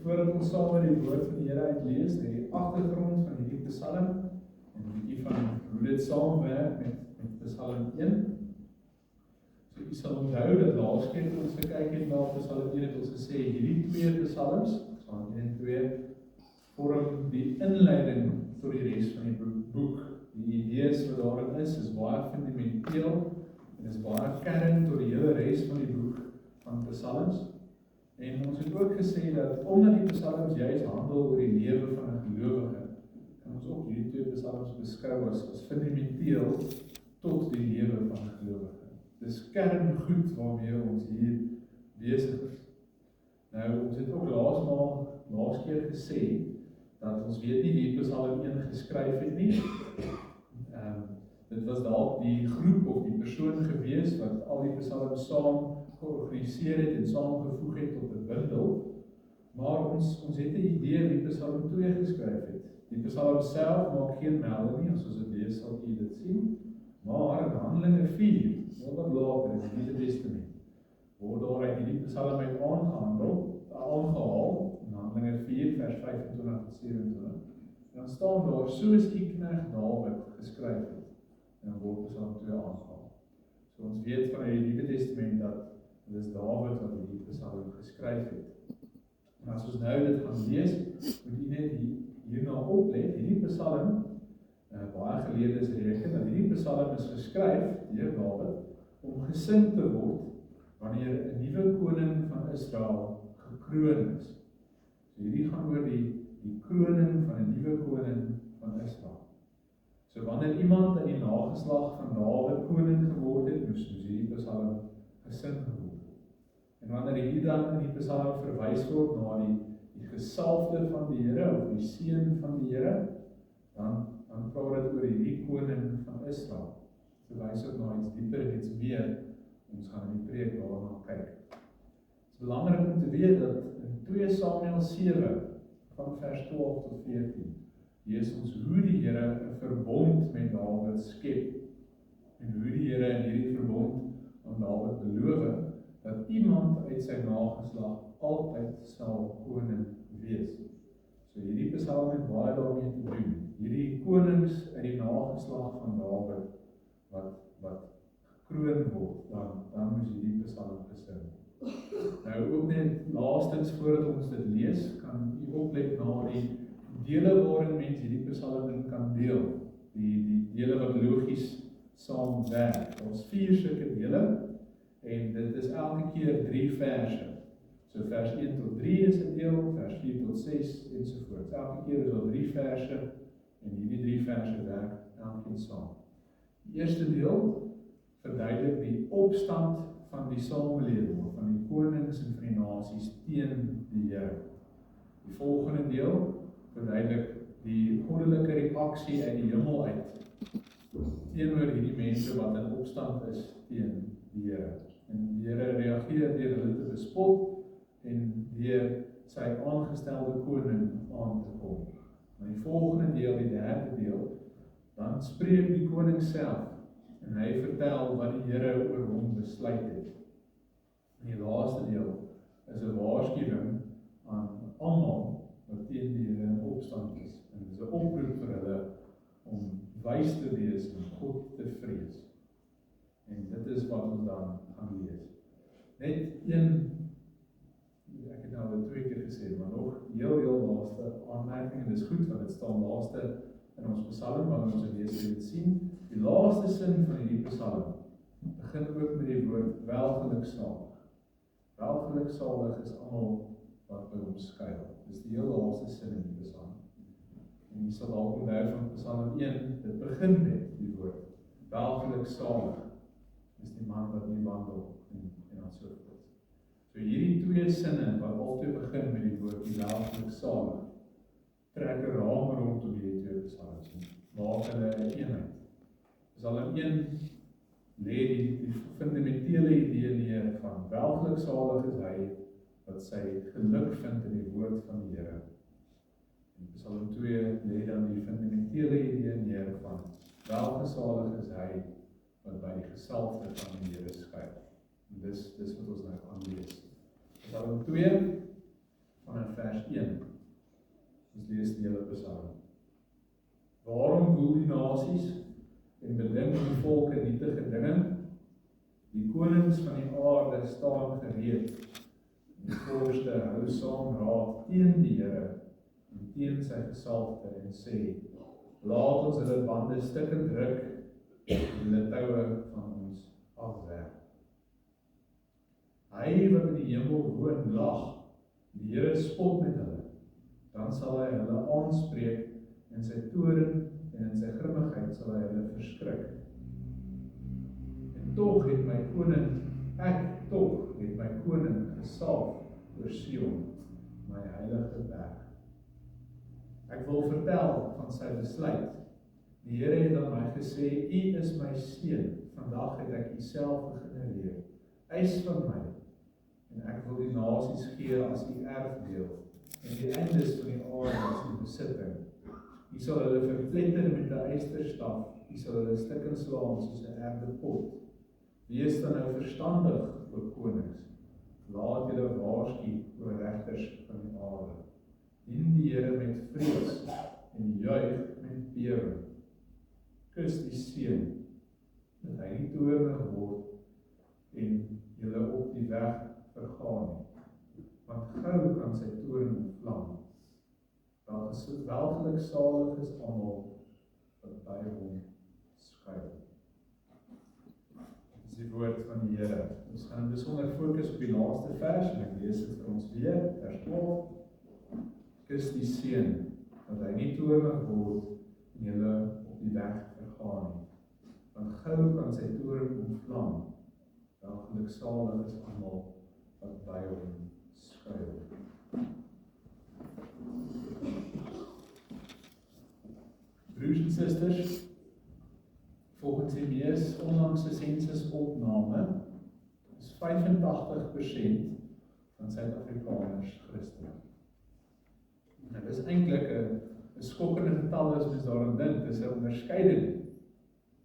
voordat ons saam met die woord van die Here uitlees, net die agtergrond van hierdie Psalm, en 'n bietjie van hoe dit saamwerk met Psalm 1. So u sal onthou dat laas keer toe ons gekyk het na Psalm 1 het ons gesê, hierdie twee Psalms, Psalm 1 en 2, vorm die inleiding tot die res van die boek. Die idees wat daarin is baie fundamenteel, en is baie kern tot die hele res van die boek van Psalms. En ons het ook gesê dat omdat die Psalms juist handel oor die lewe van 'n gelowige, kan ons ook hierdie twee Psalms beskou as fundamenteel tot die lewe van 'n gelowige. Dis kerngoed waarmee ons hier besig is. Nou, ons het ook laas keer gesê dat ons weet nie wie Psalm 1 geskryf het nie. Dit was dalk die groep of die persoon gewees wat al die Psalms saam georganiseer het en saamgevoeg het tot 'n bundel. Maar ons het 'n idee wie Psalm 2 geskryf het. Die Psalm self maak geen melding nie, as ons dit lees sal jy dit sien. Maar in Handelinge 4, wat later in die Nuwe Testament, word daar uit hierdie Psalm uit aangehaal, in Handelinge 4 vers 25 tot 27. En dan staan daar, soos die knegt Dawid geskryf het, en dan word Psalm 2 aangehaal. So ons weet van die Nuwe Testament dat dit is Dawid wat hierdie Psalm geskryf het. En as ons nou dit gaan lees, moet jy net hierna oplet, hierdie Psalm, baie geleerdes reken, dat hierdie Psalm is geskryf deur Dawid, om gesing te word, wanneer 'n nuwe koning van Israel gekroon is. So hierdie gaan oor die kroning van 'n nuwe koning van Israel. So wanneer iemand in die nageslag van Dawid koning geword het, moes hierdie Psalm gesing geword. En wanneer hier dan in die Psalm verwys word na die gesalfde van die Here, of die seun van die Here, dan praat dit oor hierdie koning van Israel. Verwys ook na iets dieper, iets meer. Ons gaan in die preek daarna kyk. Het is belangrik om te weet dat in 2 Samuel 7, van vers 12 tot 14, lees ons hoe die Here 'n verbond met Dawid skep, en hoe die Here in hierdie verbond aan Dawid beloof, dat iemand uit sy nageslag altyd sal koning wees. So hierdie Psalm het baie daarmee te doen. Hierdie konings uit die nageslag van Dawid, wat gekroon word, dan moes hierdie Psalm gesing word. Nou ook net laastens voordat ons dit lees, kan u oplet na die dele waarin mens hierdie Psalm in kan deel. Die dele wat logies saamwerk. Daar's 4 sulke dele, en dit is elke keer 3 verse. So vers 1 tot 3 is 'n deel, vers 4 tot 6 ensovoorts. Elke keer is daar 3 verse, en hierdie 3 verse werk elkeen saam. Die eerste deel verduidelik die opstand van die samelewing, van die konings en van die nasies teen die Here. Die volgende deel verduidelik die goddelike reaksie uit die hemel uit, teenoor hierdie mense wat in opstand is teen die Here. En die Here reageer deur hulle te bespot, en deur sy aangestelde koning aan te kom. Maar die volgende deel, die derde deel, dan spreek die koning self, en hy vertel wat die Here oor hom besluit het. En die laaste deel is 'n waarskuwing aan almal wat teen die Here in opstand is. En dit is 'n oproep vir hulle om wys te wees en God te vrees. En dit is wat ons dan gaan lees. Net een, ek het nou al 2 keer gesê, maar nog heel laaste aanmerking, en dit is goed, want dit staan laaste in ons Psalm, wanneer ons dit sien. Die laaste sin van hierdie Psalm begin ook met die woord welgeluksalig. Welgeluksalig is almal wat by hom skuil. Dis die heel laaste sin in die Psalm. En jy sal dalk onthou van Psalm 1, dit begin met die woord welgeluksalig. Dis die man wat nie wandel en dan so voort. So hierdie 2 sinne wat altyd begin met die woord die welgeluksalig, trek 'n raam rondom hierdie 2 psalms, maak hulle 'n eenheid. Psalm 1 lê die fundamentele idee neer van welgeluksalig is hy wat sy geluk vind in die woord van die Here. En Psalm 2 lê dan die fundamentele idee neer van welgesalig is hy wat by die gesalfde van die Here skuil. En dis wat ons nou gaan lees. Psalm 2 vanaf vers vers 1. Ons lees die hele Psalm. Waarom woel die nasies en bedink die volke nietige dinge? Die konings van die aarde staan gereed. Die voorste hou saam raad teen die Here en teen sy gesalfde en sê, laat ons hulle bande stikkend ruk en hulle toue van ons afwerp. Hy wat in die hemel woon lag, die Here spot met hulle, dan sal hy hulle aanspreek in sy toorn en in sy grimmigheid sal hy hulle verskrik. En tog het my koning gesalf oor Sion, my heilige berg. Ek wil vertel van sy besluit. Die Here het aan my gesê, U is my seun, vandag het ek U self gegenereer. Eis van my, en ek wil die nasies gee as U erfdeel, en die eindes van die aarde as U besitting. U sal hulle verpletter met 'n ysterstaf, U sal hulle stukkend slaan soos 'n erdepot. Wees dan nou verstandig, o konings, laat julle waarsku, o regters van die aarde. Dien die Here met vrees en juig met bewe. Kus die seun, dat hy nie toornig word en julle op die weg vergaan nie. Want gou kan sy toorn ontvlam. Daar is welgeluksalig is almal wat by hom skuil. Dit is die woord van die Here. Ons gaan besonder fokus op die laaste vers en ek lees dit vir ons weer, vers 12. Kus die seun, dat hy nie toornig word en julle op die weg vergaan nie. Want gou kan sy toorn ontvlam. Welgeluksalig is almal wat by hom skuil. Broers en susters, volgens die mees onlangse sensusopname is 85% van Suid-Afrikaners Christen. Nou, dit is eintlik 'n skokkende getal as mens daaraan dink, dis 'n onderskeiding.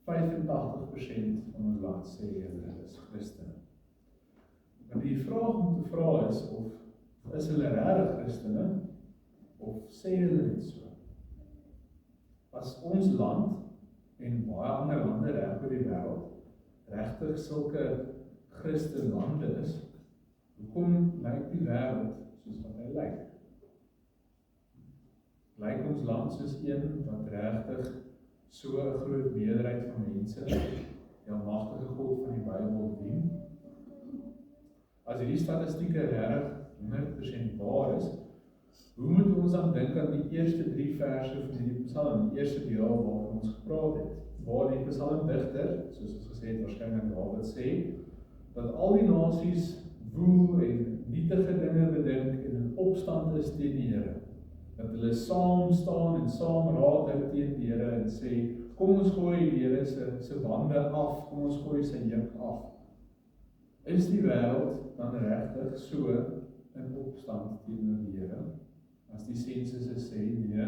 85% van ons land sê hulle is Christene. Maar die vraag om te vra is hulle regtig Christene of sê hulle net so? As ons land en baie ander lande reg oor die wêreld regtig sulke Christenlande is, hoekom lyk die wêreld soos wat hy lyk? Lyk ons land soos een wat regtig so 'n groot meerderheid van mense die almagtige God van die Bybel dien? As hierdie statistieke regtig 100% waar is, hoe moet ons dan dink aan die eerste 3 verse van hierdie Psalm, die eerste deel waarvan ons gepraat het, waar die psalmdigter, soos ons gesê het, waarskynlik Dawid sê, dat al die nasies woel en nietige dinge bedink en in opstand is teen die Here. Dat hulle saam staan en saam raad hou teen die Here en sê, kom ons gooi die Here se bande af, kom ons gooi sy juk af. Is die wêreld dan regtig so in opstand teenoor die Here? As die sensusse sê, nee,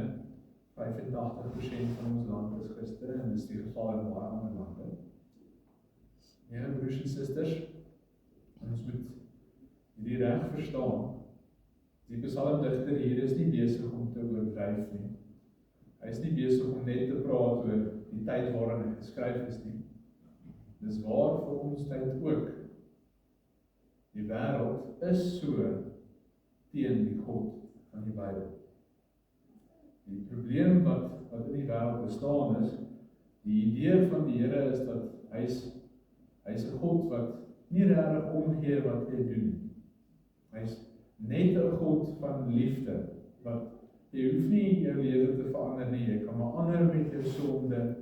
85% van ons land is Christene, en dis die geval in baie ander lande. Ja, broers en susters, ons moet hierdie reg verstaan. Die psalmdigter hier is nie besig om te oordryf nie. Hy is nie besig om net te praat oor die tyd waarin hy geskryf is nie. Dis waar vir ons tyd ook. Die wêreld is so teen die God van die Bybel. Die probleem wat in die wêreld bestaan is, die idee van die Here is dat hy's 'n God wat nie regtig omgee wat jy doen. Hy's net 'n God van liefde, wat jy hoef nie jou lewe te verander nie, jy kan maar ander met jou sonde.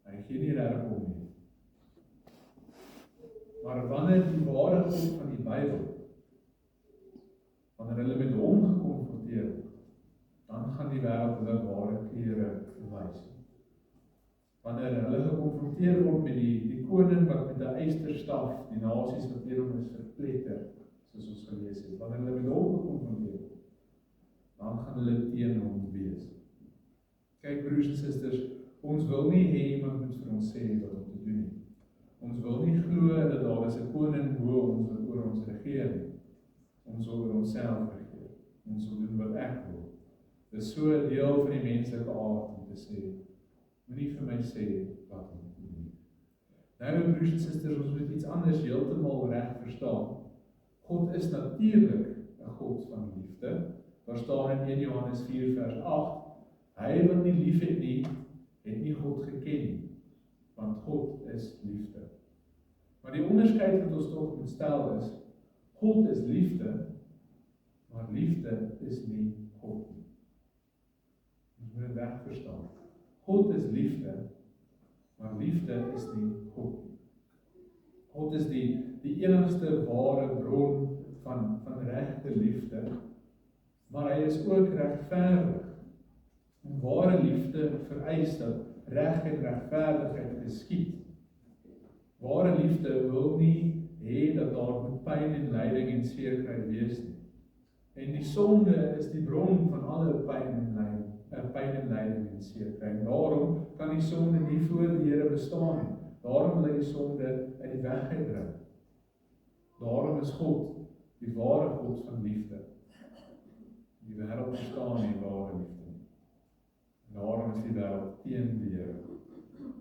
Hy gee nie regtig om nie. Maar wanneer die ware God van die Bybel, wanneer hulle met hom gekonfronteer word, dan gaan die wêreld hulle ware kleure wys. Wanneer hulle gekonfronteer word met die koning wat met 'n ysterstaf die nasies wat teen hom is verpletter, soos ons gelees het, wanneer hulle met hom gekonfronteer word, dan gaan hulle teen hom wees. Kyk broers en susters, ons wil nie hê iemand moet vir ons sê wat om te doen nie. Ons wil nie glo dat daar is 'n koning bo ons wat oor ons regeer nie. Ons wil oor onsself regeer. en sal doen wat ek wil. Dit is so 'n deel van die menslike aard om te sê, moenie vir my sê wat om te doen. Nou, broers en susters, ons moet iets anders heeltemal reg verstaan. God is natuurlik 'n God van liefde. Daar staan in 1 Johannes 4 vers 8, hy wat nie lief het nie God geken nie, want God is liefde. Maar die onderskeid wat ons tog moet stel is, God is liefde, maar liefde is nie God nie. Ons moet dit reg verstaan. God is liefde, maar liefde is nie God nie. God is die enigste ware bron van regte liefde, maar hy is ook regverdig. En ware liefde vereis dat reg en regverdigheid geskied. Ware liefde wil nie hê dat daar moet pyn en lyding en seerkry wees nie. En die sonde is die bron van alle pyn en lyding en seerkry. En daarom kan die sonde nie voor die Here bestaan nie. Daarom wil hy die sonde uit die weg uitdruk. Daarom is God die ware God van liefde. Die wêreld bestaan nie ware liefde nie. Daarom is die wêreld teen die Here.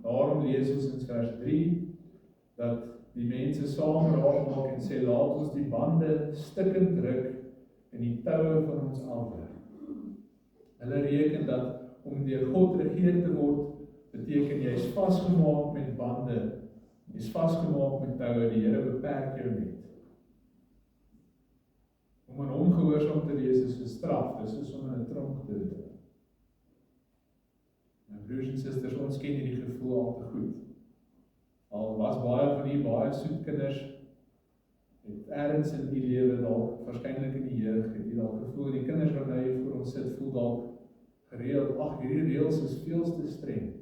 Daarom lees ons in vers 3 dat die mense saam raak maak en sê, laat ons die bande stikkend druk en die toue van ons afwerk. Hulle reken dat om deur God regeer te word, beteken jy is vasgemaak met bande, jy is vasgemaak met toue, die Here beperk jou net. Om aan hom gehoorsaam te wees is 'n straf, dis is om in 'n tronk te wees. Nou broers en susters, ons ken hierdie gevoel al te goed. Al was baie van die baie soet kinders, het ergens in die lewe dalk, waarskynlik in die jeug, het jy dalk gevoel, die kinders wat nou hier voor ons sit, voel dalk gereeld, ag, hierdie reëls is veel te streng.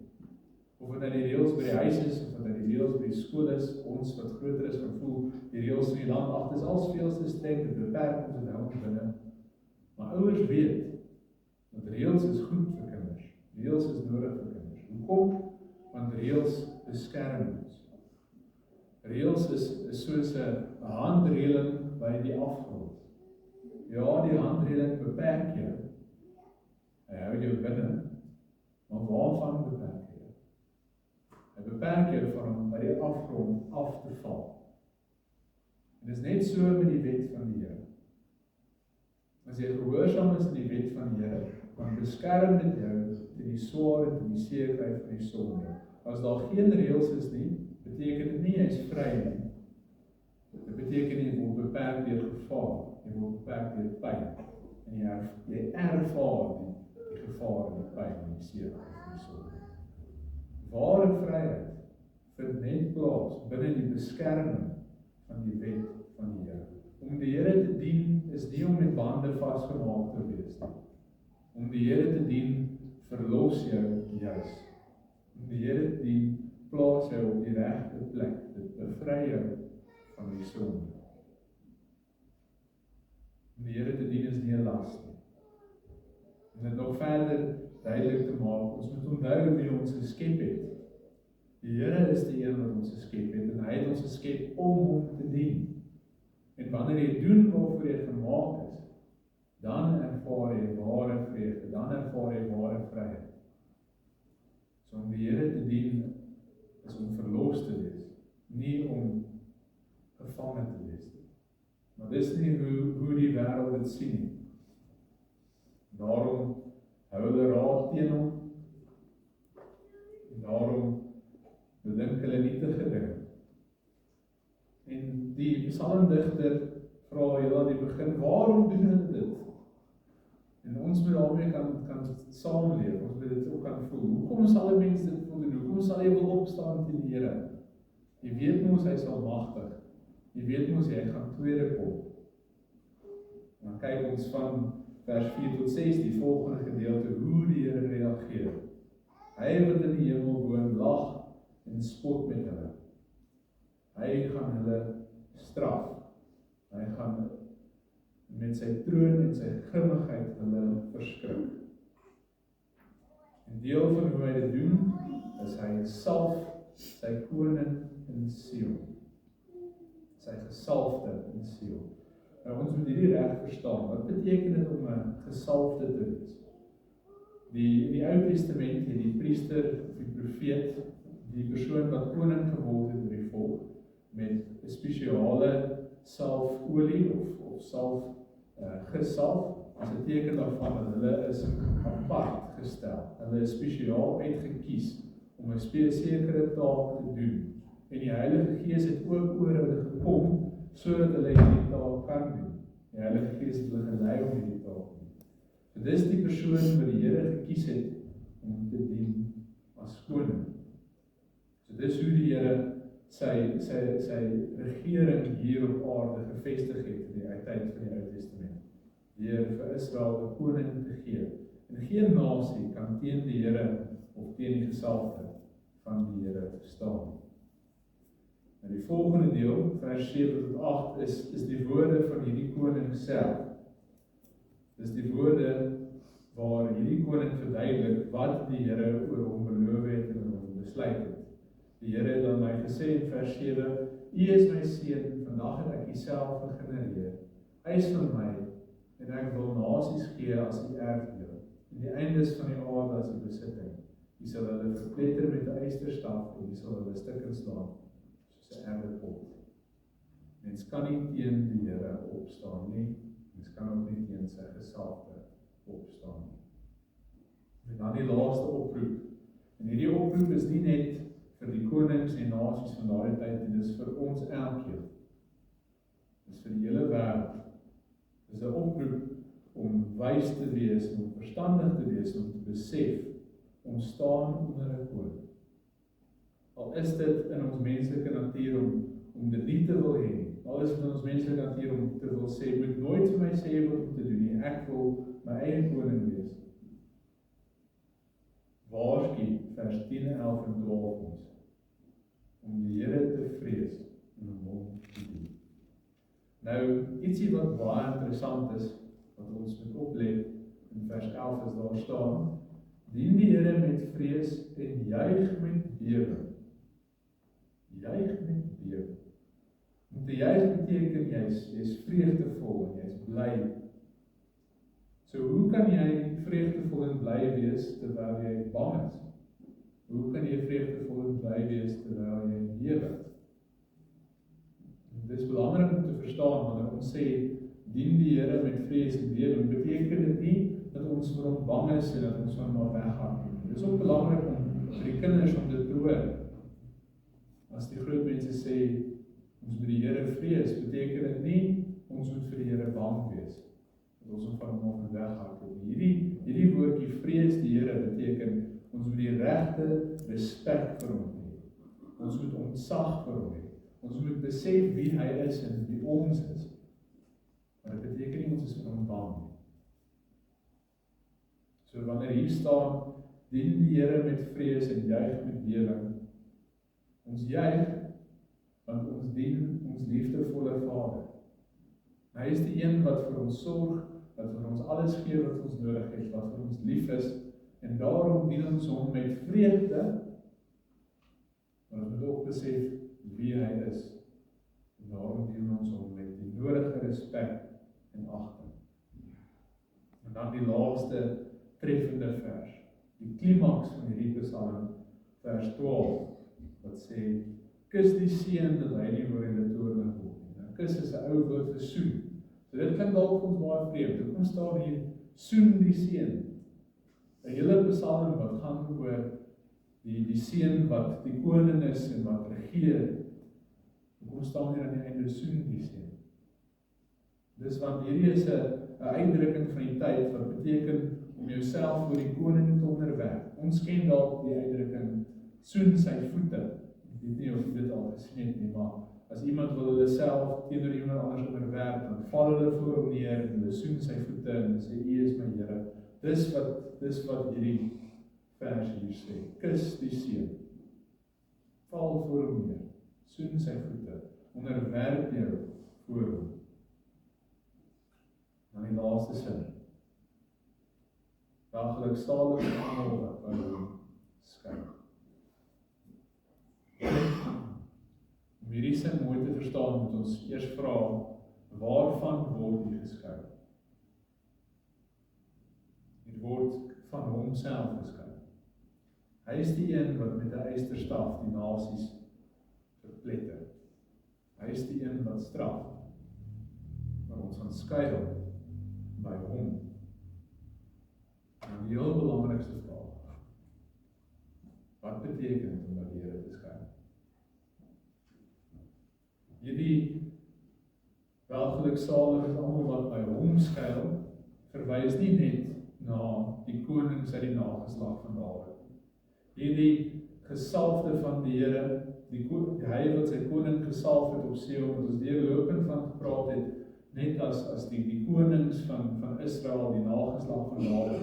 Of wat nou die reëls by die huis is, of wat nou die reëls by die skool is, ons wat groter is, kan voel, die reëls in die land, ag, dit is als veel te streng, dit beperk ons en hou binne. Maar ouers weet, dat reëls is goed vir kinders. Reëls is nodig vir kinders. Hoekom? Want reëls beskerm ons. Reëls is soos 'n handreëling by die afgrond. Ja, die handreëling beperk jou. Hy hou jou binne, maar waarvan beperk jy? Hy beperk jou van om by die afgrond af te val. En dit is net so met die wet van die Here. As jy gehoorsaam is aan die wet van die Here, dan beskerm dit jou teen die swaar en teen die seerkry van die sonde. As daar geen reëls is nie, beteken dit nie jy is vry nie. Dit beteken nie jy word beperk deur gevaar, jy word beperk deur pyn. En jy ervaar die gevaar en die pyn en die seerkry van die sonde. Ware vryheid vind net plaas binne die beskerming van die wet van die Here. Om die Here te dien is nie om met bande vasgemaak te wees nie. Om die Here te dien verlos jou juis. Om die Here te dien plaas jou op die regte plek. Dit bevry jou van die sonde. Om die Here te dien is nie 'n las nie. Om dit nog verder duidelik te maak, ons moet onthou wie ons geskep het. Die Here is die een wat ons geskep het, en hy het ons geskep om hom te dien. En wanneer jy doen waarvoor jy gemaak is, dan ervaar jy ware vrede, dan ervaar jy ware vryheid. So om die Here te dien, is om verlos te wees, nie om gevange te wees. Maar dis nie hoe die wêreld dit sien nie. Daarom hou hulle raad teen hom, en daarom bedink hulle nie te gedink. En die psalmdigter vra heel aan die begin, waarom doen hulle dit? En ons moet daarmee kan saamleef, ons moet dit ook kan voel. Hoekom sal 'n mens dit wil doen? Hoekom sal jy wil opstaan teen die Here? Jy weet mos hy is almagtig. Jy weet mos hy gaan tweede kom. En dan kyk ons van vers 4 tot 6, die volgende gedeelte, hoe die Here reageer. Hy wat in die hemel woon, lag en spot met hulle. Hy gaan hulle straf. Hy gaan met sy troon en sy grimmigheid hulle verskrik. En deel van hoe hy dit doen, is hy salf sy koning in Sion. Sy gesalfde in Sion. Ons moet hierdie reg verstaan. Wat beteken dit om 'n gesalfde te wees? In die Ou Testament het die priester of die profeet, die persoon wat koning geword het oor die volk, met 'n spesiale salfolie of salf gesalf, as 'n teken daarvan dat hulle is apart gestel. Hulle is spesiaal uitgekies om 'n sekere taak te doen. En die Heilige Gees het ook oor hulle gekom, sodat hulle hierdie taak kan doen. Die Heilige Gees het hulle gelei om hierdie taak te doen. So dis die persoon wat die Here gekies het om te dien as koning. So dis hoe die Here sy regering hier op aarde gevestig het in die tyd van die Ou Testament. Deur vir Israel 'n koning te gee. En geen nasie kan teen die Here of teen die gesalfde van die Here staan. En die volgende deel, vers 7 tot 8, is die woorde van hierdie koning self. Dis die woorde waar hierdie koning verduidelik wat die Here oor hom beloof het en oor hom besluit het. Die Here het aan my gesê in vers 7, U is my seun, vandag het ek U self gegenereer. Hy is van my, en ek wil nasies gee as U erfdeel, en die eindes van die aarde as U besitting. U sal hulle verpletter met 'n ysterstaf, en U sal hulle stukkend slaan, soos 'n erdepot. Mens kan nie teen die Here opstaan nie, mens kan ook nie teen sy gesalfde opstaan nie. En dan die laaste oproep. En hierdie oproep is nie net vir die konings en nasies van daardie tyd, en dis vir ons elkeen. Dis vir die hele wêreld. Dis 'n oproep om wys te wees, om verstandig te wees, om te besef, om staan onder 'n koning. Al is dit in ons menslike natuur om dit nie te wil hê nie. Al is dit in ons menslike natuur om te wil sê, moet nooit vir my sê wat om te doen nie, ek wil my eie koning wees. Waarsku vers 10, 11 en 12 ons, om die Here te vrees en om hom te dien. Nou, ietsie wat baie interessant is, wat ons moet oplet, in vers 11 is daar staan, dien die Here met vrees en juig met bewering. Juig met bewering. Om te juig beteken jy's vreugdevol en jy's bly. So hoe kan jy vreugdevol en bly wees terwyl jy bang is? Hoe kan jy vreugdevol en bly wees terwyl jy bewe? Dit is belangrik om te verstaan, wanneer ons sê, dien die Here met vrees en bewering, beteken dit nie dat ons vir hom bang is en dat ons van hom weggaan. Dit is ook belangrik om vir die kinders om dit te hoor. As die groot mense sê, ons moet die Here vrees, beteken dit nie, ons moet vir die Here bang wees, dat ons van hom weggaan. Hierdie woordjie vrees die Here beteken, ons moet die regte respek vir hom hê. Ons moet ontzag vir hom hê. Ons moet besef wie hy is en wie ons is. Maar dit beteken nie ons is vir hom bang nie. So wanneer hier staan, dien die Here met vrees en juig met bewering. Ons juig, want ons dien ons liefdevolle Vader. Hy is die een wat vir ons sorg, wat vir ons alles gee wat ons nodig het, wat vir ons lief is, en daarom dien ons hom met vreugde, maar ons moet ook besef wie hy is, en daarom dien ons hom met die nodige respek en agting. En dan die laaste treffende vers, die klimaks van hierdie Psalm, vers 12, wat sê, kus die seun dat hy nie oor hulle toornig word nie. Nou, kus is 'n ou woord vir soen. So dit klink dalk vir ons baie vreemd. Kom staan hier, soen die seun. 'n hele Psalm wat gaan oor die seun wat die koning is en wat regeer. Kom staan hier aan die einde, soen die seun. Dis want hierdie is 'n uitdrukking van die tyd wat beteken om jouself voor die koning te onderwerp. Ons ken dalk die uitdrukking, soen sy voete. Ek weet nie of jy dit al gesien het nie, maar as iemand wil hulle self teenoor iemand anders onderwerp, dan val hulle voor hom neer en hulle soen sy voete en sê, U is my Here. Dis wat hierdie vers hier sê. Kus die seun. Val voor hom neer. Soen sy voete. Onderwerp jou voor hom. Dan die laaste sin. Welgelukkig salig is almal wat by hom skuil. Om hierdie sin mooi te verstaan, moet ons eers vra, Waarvan word jy geskei? Jy word van homself geskei. Hy is die een wat met 'n eysterstaf die nasies verpletter. Hy is die een wat straf, maar ons gaan skuil by hom. En die heel belangrikste vraag, wat beteken dit om by die Here te skuil? Hierdie welgeluksalig is almal wat by hom skuil, verwys nie net na die konings uit die nageslag van Dawid. Hierdie gesalfde van die Here, hy wat sy koning gesalf het op Sion, wat ons deurlopend van gepraat het, net as die konings van Israel, die nageslag van Dawid.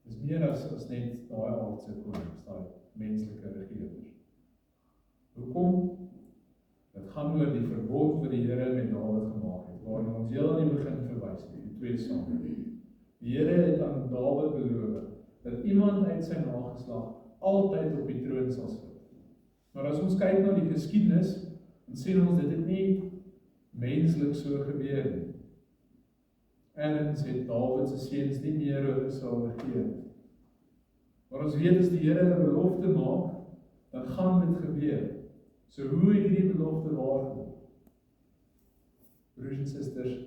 Dis meer as net daai aardse konings, daai menslike regerders. Hoekom? Dit gaan oor die verbond wat die Here met Dawid gemaak het, waarna ons heel aan die begin verwys het, die 2 Samuel. Die Here het aan Dawid beloof dat iemand uit sy nageslag altyd op die troon sal sit. Maar as ons kyk na die geskiedenis, dan sien ons dit het nie menslik so gebeur nie. Erns het Dawid se seuns nie meer oor Israel regeer. Maar ons weet as die Here 'n belofte maak, dan gaan dit gebeur. So hoe het hierdie belofte waargekom? Broers en susters,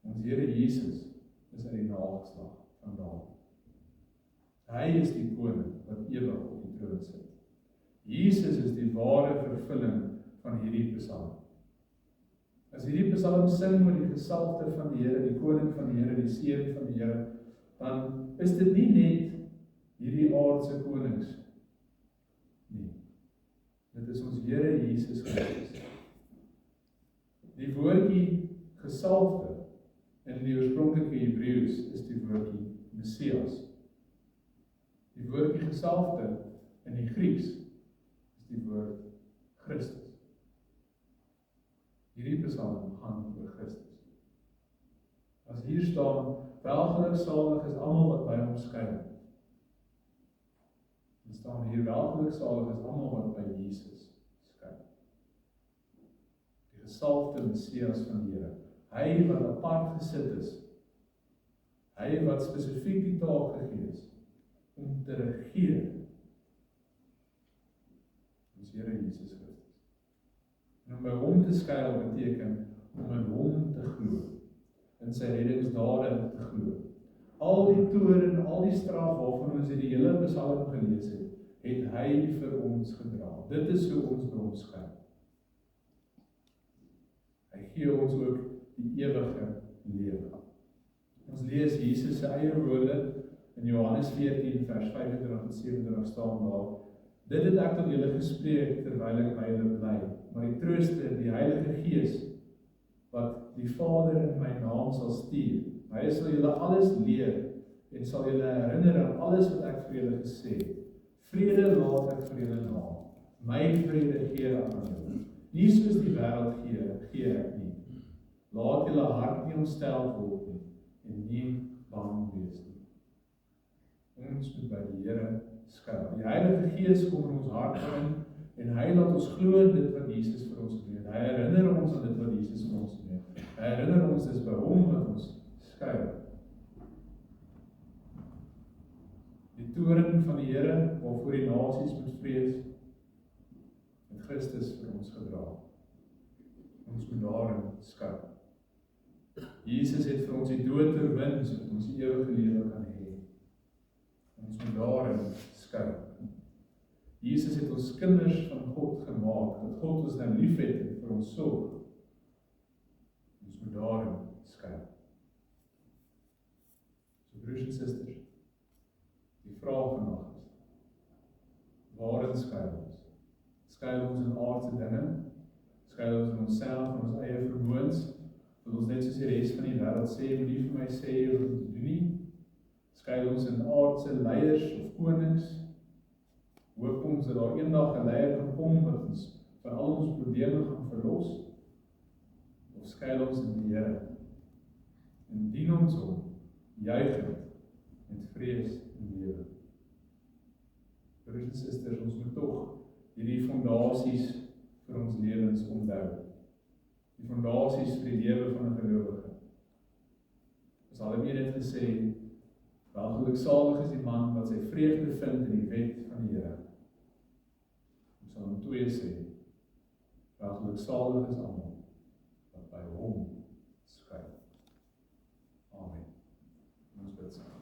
ons Here Jesus is uit die nageslag van Dawid. Hy is die koning wat ewig op die troon sit. Jesus is die ware vervulling van hierdie psalm. As hierdie psalm sing oor die gesalfde van die Here, die koning van die Here, die seun van die Here, dan is dit nie net hierdie aardse konings nie. Dit is ons Here Jesus Christus. Die woordjie gesalfde in die oorspronklike Hebreëus is die woordjie Messias. Die woordjie gesalfde in die Grieks is die woord Christus. Hierdie psalm gaan oor Christus. As hier staan, welgeluksalig is almal wat by hom skuil. Dan staan hier, welgeluksalig is almal wat by Jesus skuil. Die gesalfde Messias van die Here. Hy wat apart gesit is. Hy wat spesifiek die taak gegee is om te regeer. Ons Here Jesus Christus. En om by hom te skuil beteken om in hom te glo, in sy reddingsdade te glo. Al die toorn, al die straf waarvan ons die hele psalm gelees het hy vir ons gedra. Dit is hoe ons by hom skuil. Hy gee ons ook die ewige lewe. Ons lees Jesus se eie woorde in Johannes 14 vers 25 en 27 staan daar: Dit het ek tot julle gespreek terwyl ek by julle bly, maar die Trooster, die Heilige Gees, wat die Vader in my naam sal stuur, hy sal julle alles leer en sal julle herinner aan alles wat ek vir julle gesê het. Vrede laat ek vir julle na, my vrede gee ek aan julle. Nie soos die wêreld gee ek nie. Laat julle hart nie ontstel word nie en nie bang wees nie. Ons moet by die Here skuil. Die Heilige Gees kom in ons hart in en hy laat ons glo in dit wat Jesus vir ons doen. Hy herinner ons aan dit wat Jesus vir ons doen. Hy herinner ons dis by hom wat ons skuil. Die toorn van die Here waarvoor die nasies moet vrees, het Christus vir ons gedra. Ons moet daarin skuil. Jesus het vir ons die dood oorwin sodat ons die ewige lewe kan hê. Ons moet daarin skuil. Jesus het ons kinders van God gemaak, dat God ons nou lief het en vir ons sorg. Ons moet daarin skuil. So broers en susters, die vraag vandag is, waarin skuil ons? Skuil ons in aardse dinge? Skuil ons in onsself, in ons eie vermoëns? Wil ons net soos die res van die wêreld sê, moet nie vir my sê wat om te doen nie? Skuil ons in aardse leiers of konings? Hoop ons dat daar eendag 'n leier gaan kom wat ons van al ons probleme gaan verlos? Of skuil ons in die Here en dien ons hom, juigend met vrees en lewe? Broers en susters, ons moet tog hierdie fondasies vir ons lewens onthou. die fondasies vir die lewe van 'n gelowige. Psalm 1 het gesê, welgeluksalig is die man wat sy vreugde vind in die wet van die Here. Psalm 2 sê, welgeluksalig is almal wat by hom skuil. Amen. Ons bid saam.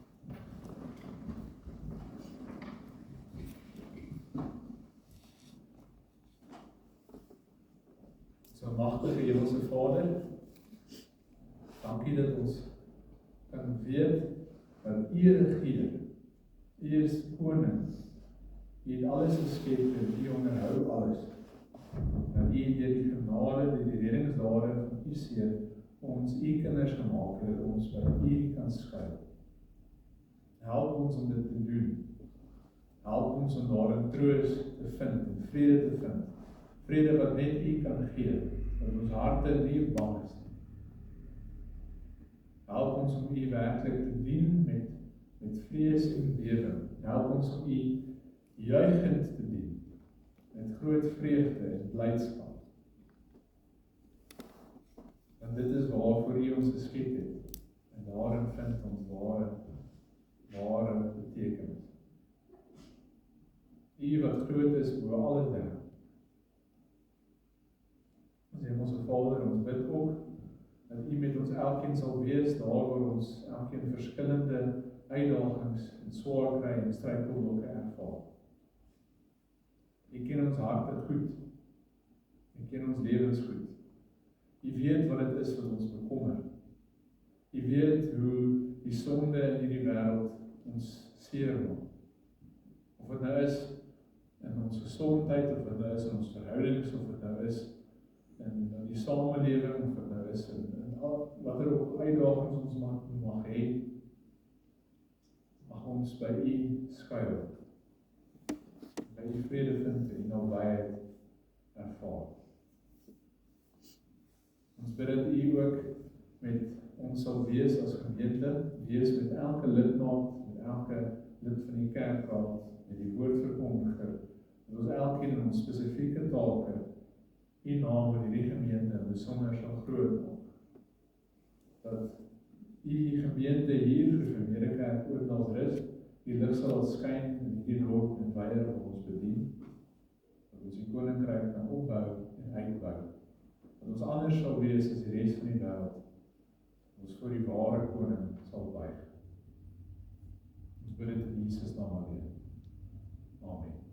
So magtige Hemelse Vader, dankie dat ons kan weet dat U regeer. U is koning. U het alles geskep en U onderhou alles. Dat U deur die genade, deur die reddingsdade van U Seun ons U kinders gemaak het, dat ons by U kan skuil. Help ons om dit te doen. Help ons om daarin troos te vind en vrede te vind. Vrede wat net U kan gee, dat ons harte nie bang is. Help ons om U werklik te dien met vrees en bewering. Help ons om U juigend te dien, met groot vreugde en blydskap. Want dit is waarvoor U ons geskep het, en daarin vind ons ware betekenis. U wat groot is bo alle dinge. Ons Hemelse Vader, ons bid ook dat U met ons elkeen sal wees, daar waar ons elkeen verskillende uitdagings en swaar kry en struikelblokke ervaar. U ken ons harte goed. U ken ons lewens goed. U weet wat dit is wat ons bekommer. U weet hoe die sonde in hierdie wêreld ons seermaak. Of dit nou is in ons gesondheid, of dit nou is in ons verhoudings, of dit nou is in die samelewing, of dit nou is in watter ook uitdagings ons mag hê, mag ons by U skuil, by U vrede vind en nabyheid ervaar. Ons bid dat U ook met ons sal wees as gemeente, wees met elke lidmaat, met elke lid van die kerkraad, met die woordverkondiger, dat ons elkeen in ons spesifieke take U naam in hierdie gemeente besonder sal groot maak. Dat U gemeente hier, Gereformeerde Kerk Oornelsrus, die lig sal skyn in hierdie dorp en weier waar ons bedien, dat ons die koninkryk kan opbou en uitbou, dat ons anders sal wees as die res van die wêreld, dat ons voor die ware koning sal buig. Ons bid dit in Jesus naam alleen. Amen.